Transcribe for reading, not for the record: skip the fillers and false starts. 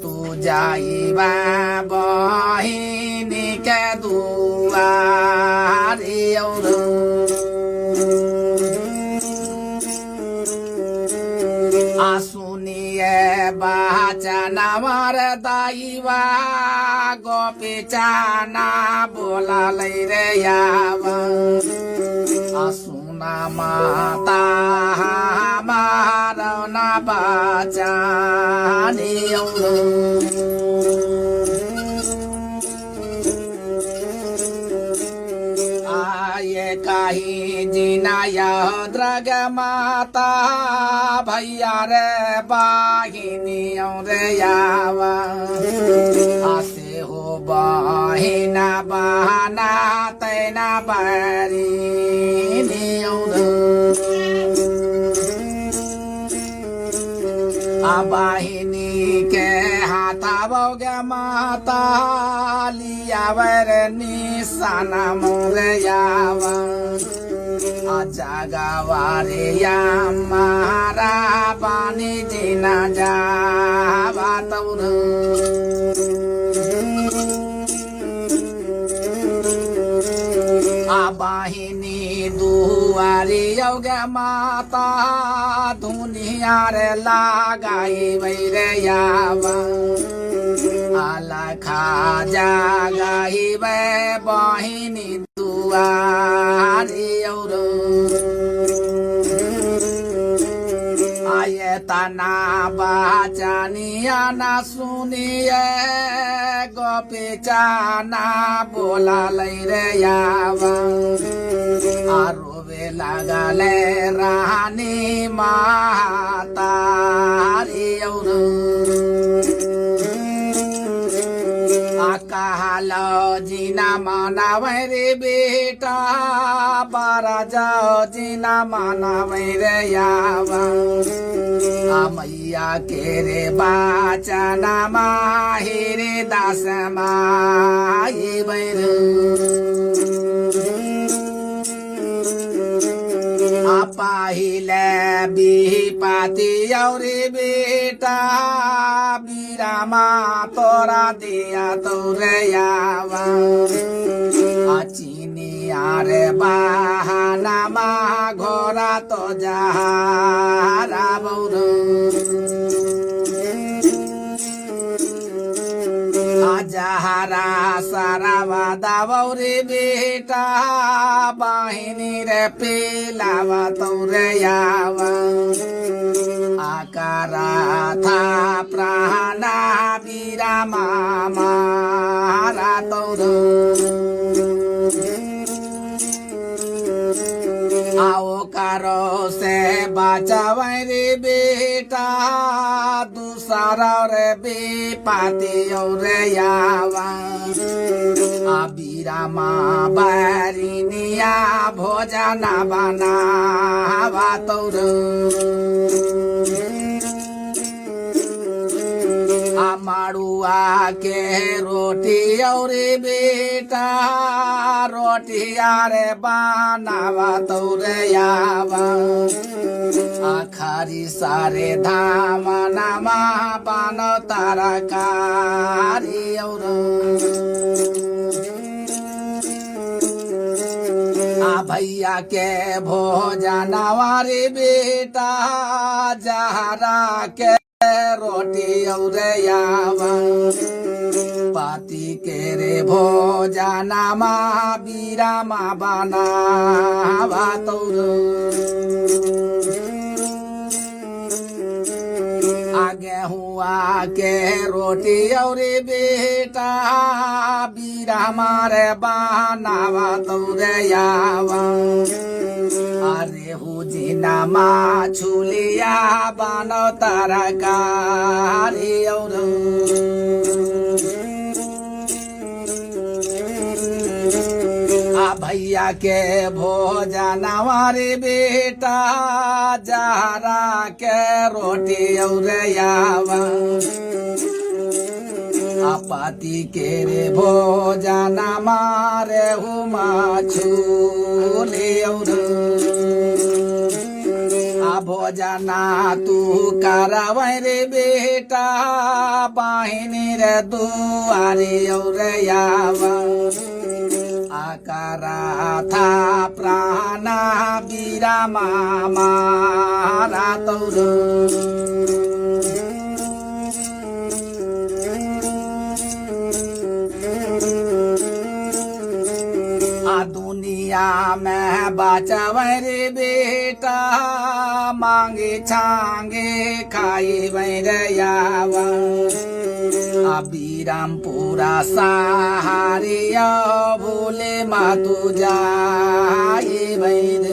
तू जाइबा बहिनी के दुआरी सुनिए बाचना मर दाइबा गोपीचाना बोला लै रे यावा सुना माता मारना बाचानी आये कहीं जिनाया द्रग माता भैया रे बाहिनी रे यावा आसे हो बहिना बहाना तैना बारी बाहिनी के हाथा बोगे माता लिया वर निशाना मोरे यावा जगवारे या मारा पानी जीना जावा तौर बाहिनी दुआरी योगे माता दुनिया रे लगाई वैरे यावा अलखा जागाई वे बहिनी दुआरी आये तना बाचानिया ना सुनिए गोपीचाना बोला लै रे यावा रोवे लगले रानी माता कहलो जीना मानावे रे बेटा बारा जाओ जीना मानावे रे यावा मैया के रे बाचना माही रे दास माही बैर पाहिले बिपाती औरे बेटा बिरामा तोरा दिया तोरे यावा चिनिया रे बाहाना मा घोरा तो जहारा बौर जहारा सारा वादावरे बेटा बाहिनी रे पेलावा तौरे यावा आकारा था प्राणा बिरामा मारा तौर आओ कारो से बचावे रे बेटा दूसरा रे बेपाती रे यावा बिरामा बारिनिया भोजना बनावा तौर माड़ुआ के रोटी औरे बेटा रोटिया रे बनावा तौरे यावा आखारी सारे धाम नामा बानो तारा कारी और भैया के भोजनवा रे बेटा जहरा के रोटी और यावा पाती के रे भोजना मा बीरामा बनावा तौर आगे हुआ के रोटी और बेटा बीरामा रे बनावा तौर यावा अरे हुजिना मा छुलिया बानो तारा कारी और भैया के भोजनवा रे बेटा जहरा के रोटी और यावा पाती के रे भोजना मारे हुमा छूले और जना तू करवै रे बेटा पाहिनी रे दुआरे और आवा आकारा था प्राणा बीरा मारा तौर दुनिया में बचवै रे बेटा मांगे छांगे खाए वैरयावा अबीरामपुरा सहारिया भोले मातु जाए वैर